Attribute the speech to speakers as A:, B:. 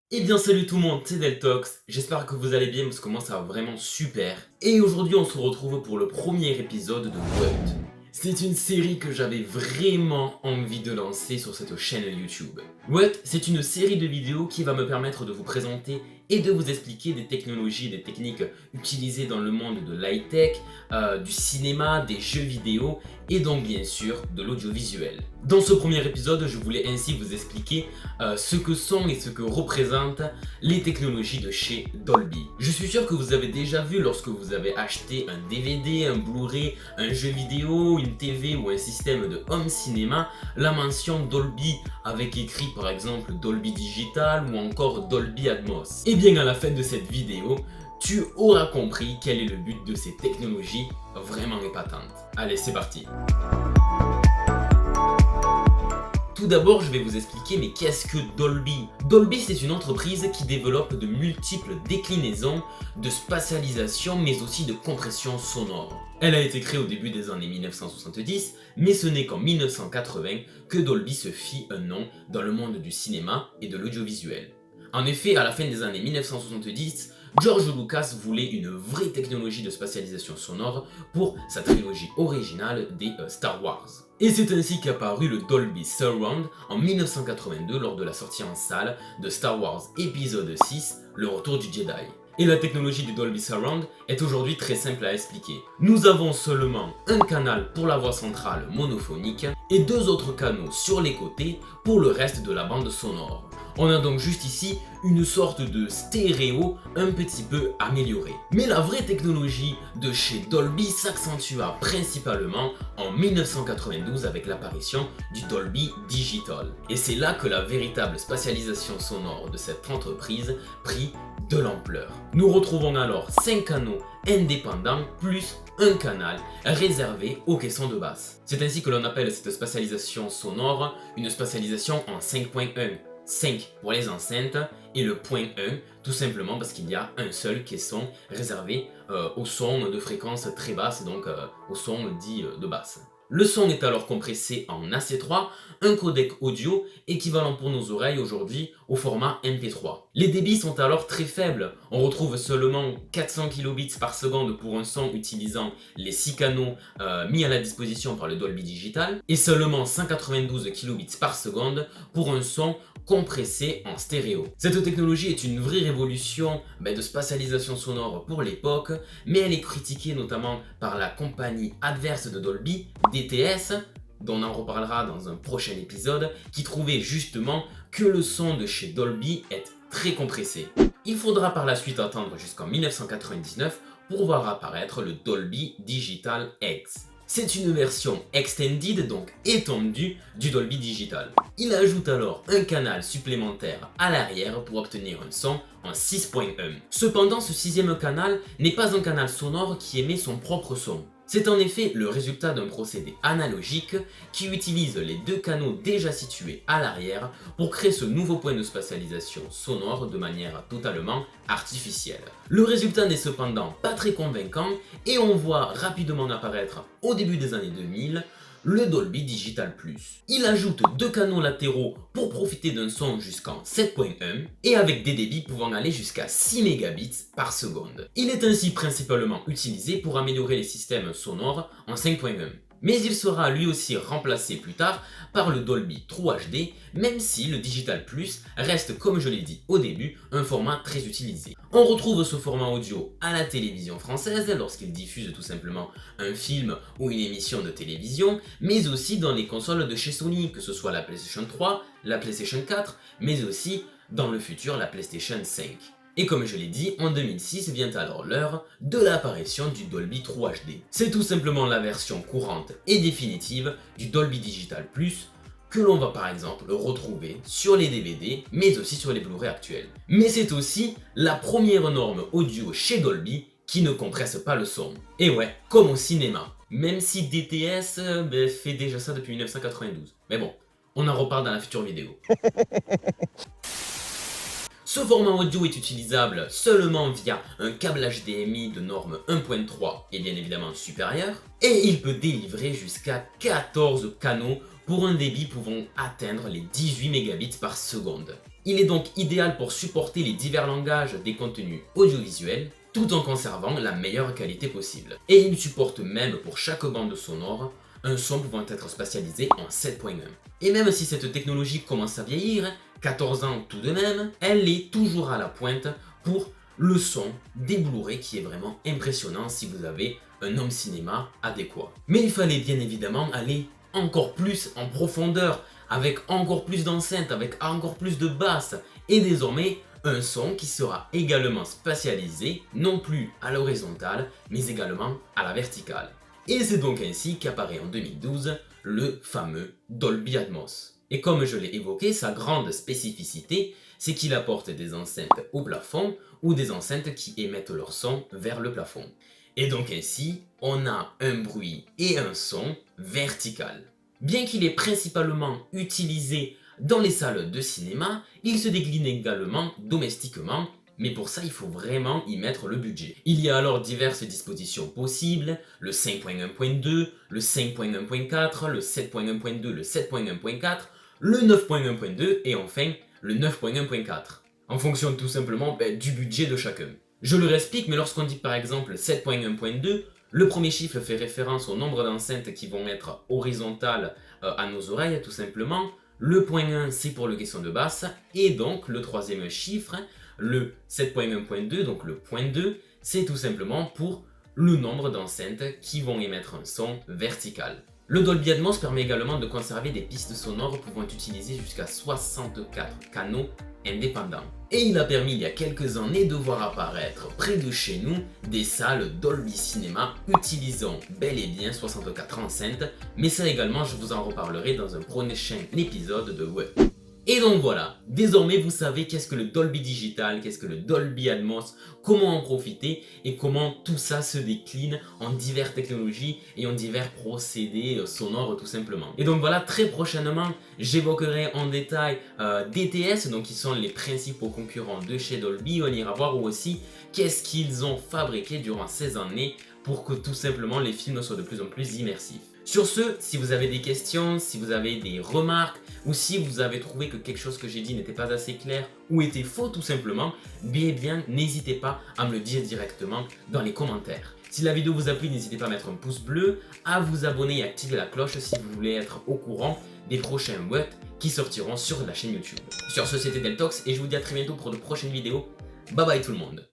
A: Eh bien salut tout le monde, c'est Deltox, j'espère que vous allez bien parce que moi ça va vraiment super. Et aujourd'hui on se retrouve pour le premier épisode de What. C'est une série que j'avais vraiment envie de lancer sur cette chaîne YouTube. What, c'est une série de vidéos qui va me permettre de vous présenter et de vous expliquer des technologies et des techniques utilisées dans le monde de l'high-tech, du cinéma, des jeux vidéo et donc bien sûr de l'audiovisuel. Dans ce premier épisode, je voulais ainsi vous expliquer ce que sont et ce que représentent les technologies de chez Dolby. Je suis sûr que vous avez déjà vu lorsque vous avez acheté un DVD, un Blu-ray, un jeu vidéo, une TV ou un système de home cinéma, la mention Dolby avec écrit par exemple Dolby Digital ou encore Dolby Atmos. Et bien à la fin de cette vidéo, tu auras compris quel est le but de ces technologies vraiment épatantes. Allez, c'est parti. Tout d'abord, je vais vous expliquer mais qu'est-ce que Dolby? Dolby, c'est une entreprise qui développe de multiples déclinaisons de spatialisation mais aussi de compression sonore. Elle a été créée au début des années 1970, mais ce n'est qu'en 1980 que Dolby se fit un nom dans le monde du cinéma et de l'audiovisuel. En effet, à la fin des années 1970, George Lucas voulait une vraie technologie de spatialisation sonore pour sa trilogie originale des Star Wars. Et c'est ainsi qu'apparut le Dolby Surround en 1982 lors de la sortie en salle de Star Wars épisode 6, Le Retour du Jedi. Et la technologie du Dolby Surround est aujourd'hui très simple à expliquer. Nous avons seulement un canal pour la voix centrale monophonique et deux autres canaux sur les côtés pour le reste de la bande sonore. On a donc juste ici une sorte de stéréo un petit peu amélioré. Mais la vraie technologie de chez Dolby s'accentua principalement en 1992 avec l'apparition du Dolby Digital. Et c'est là que la véritable spatialisation sonore de cette entreprise prit de l'ampleur. Nous retrouvons alors 5 canaux indépendants plus un canal réservé aux caissons de basse. C'est ainsi que l'on appelle cette spatialisation sonore une spatialisation en 5.1. 5 pour les enceintes et le point 1 tout simplement parce qu'il y a un seul caisson réservé au son de fréquence très basse, donc au son dit de basse. Le son est alors compressé en AC3, un codec audio équivalent pour nos oreilles aujourd'hui au format MP3. Les débits sont alors très faibles, on retrouve seulement 400 kilobits par seconde pour un son utilisant les 6 canaux mis à la disposition par le Dolby Digital et seulement 192 kilobits par seconde pour un son compressé en stéréo. Cette technologie est une vraie révolution de spatialisation sonore pour l'époque, mais elle est critiquée notamment par la compagnie adverse de Dolby, DTS, dont on en reparlera dans un prochain épisode, qui trouvait justement que le son de chez Dolby est très compressé. Il faudra par la suite attendre jusqu'en 1999 pour voir apparaître le Dolby Digital X. C'est une version extended, donc étendue, du Dolby Digital. Il ajoute alors un canal supplémentaire à l'arrière pour obtenir un son en 6.1. Cependant, ce sixième canal n'est pas un canal sonore qui émet son propre son. C'est en effet le résultat d'un procédé analogique qui utilise les deux canaux déjà situés à l'arrière pour créer ce nouveau point de spatialisation sonore de manière totalement artificielle. Le résultat n'est cependant pas très convaincant et on voit rapidement apparaître au début des années 2000 le Dolby Digital Plus. Il ajoute deux canaux latéraux pour profiter d'un son jusqu'en 7.1 et avec des débits pouvant aller jusqu'à 6 mégabits par seconde. Il est ainsi principalement utilisé pour améliorer les systèmes sonores en 5.1. Mais il sera lui aussi remplacé plus tard par le Dolby True HD, même si le Digital Plus reste, comme je l'ai dit au début, un format très utilisé. On retrouve ce format audio à la télévision française lorsqu'il diffuse tout simplement un film ou une émission de télévision, mais aussi dans les consoles de chez Sony, que ce soit la PlayStation 3, la PlayStation 4, mais aussi dans le futur la PlayStation 5. Et comme je l'ai dit, en 2006 vient alors l'heure de l'apparition du Dolby True HD. C'est tout simplement la version courante et définitive du Dolby Digital Plus que l'on va par exemple retrouver sur les DVD mais aussi sur les Blu-ray actuels. Mais c'est aussi la première norme audio chez Dolby qui ne compresse pas le son. Et ouais, comme au cinéma. Même si DTS fait déjà ça depuis 1992. Mais bon, on en reparle dans la future vidéo. Ce format audio est utilisable seulement via un câble HDMI de norme 1.3 et bien évidemment supérieur, et il peut délivrer jusqu'à 14 canaux pour un débit pouvant atteindre les 18 mégabits par seconde. Il est donc idéal pour supporter les divers langages des contenus audiovisuels, tout en conservant la meilleure qualité possible. Et il supporte même pour chaque bande sonore un son pouvant être spatialisé en 7.1. Et même si cette technologie commence à vieillir, 14 ans tout de même, elle est toujours à la pointe pour le son des Blu-ray qui est vraiment impressionnant si vous avez un home cinéma adéquat. Mais il fallait bien évidemment aller encore plus en profondeur, avec encore plus d'enceintes, avec encore plus de basses, et désormais un son qui sera également spatialisé, non plus à l'horizontale, mais également à la verticale. Et c'est donc ainsi qu'apparaît en 2012 le fameux Dolby Atmos. Et comme je l'ai évoqué, sa grande spécificité, c'est qu'il apporte des enceintes au plafond ou des enceintes qui émettent leur son vers le plafond. Et donc ainsi, on a un bruit et un son vertical. Bien qu'il est principalement utilisé dans les salles de cinéma, il se décline également domestiquement, mais pour ça il faut vraiment y mettre le budget. Il y a alors diverses dispositions possibles, le 5.1.2, le 5.1.4, le 7.1.2, le 7.1.4, le 9.1.2 et enfin le 9.1.4, en fonction tout simplement du budget de chacun. Je le réexplique, mais lorsqu'on dit par exemple 7.1.2, le premier chiffre fait référence au nombre d'enceintes qui vont être horizontales à nos oreilles tout simplement. Le point 1 c'est pour le caisson de basse, et donc le troisième chiffre, le 7.1.2, donc le point 2, c'est tout simplement pour le nombre d'enceintes qui vont émettre un son vertical. Le Dolby Atmos permet également de conserver des pistes sonores pouvant utiliser jusqu'à 64 canaux indépendants. Et il a permis il y a quelques années de voir apparaître près de chez nous des salles Dolby Cinema utilisant bel et bien 64 enceintes, mais ça également je vous en reparlerai dans un prochain épisode de Web. Et donc voilà, désormais vous savez qu'est-ce que le Dolby Digital, qu'est-ce que le Dolby Atmos, comment en profiter et comment tout ça se décline en diverses technologies et en divers procédés sonores tout simplement. Et donc voilà, très prochainement, j'évoquerai en détail DTS, donc qui sont les principaux concurrents de chez Dolby. On ira voir aussi qu'est-ce qu'ils ont fabriqué durant ces années pour que tout simplement les films soient de plus en plus immersifs. Sur ce, si vous avez des questions, si vous avez des remarques, ou si vous avez trouvé que quelque chose que j'ai dit n'était pas assez clair ou était faux tout simplement, bien n'hésitez pas à me le dire directement dans les commentaires. Si la vidéo vous a plu, n'hésitez pas à mettre un pouce bleu, à vous abonner et activer la cloche si vous voulez être au courant des prochains What qui sortiront sur la chaîne YouTube. Sur ce, c'était Deltox et je vous dis à très bientôt pour de prochaines vidéos. Bye bye tout le monde.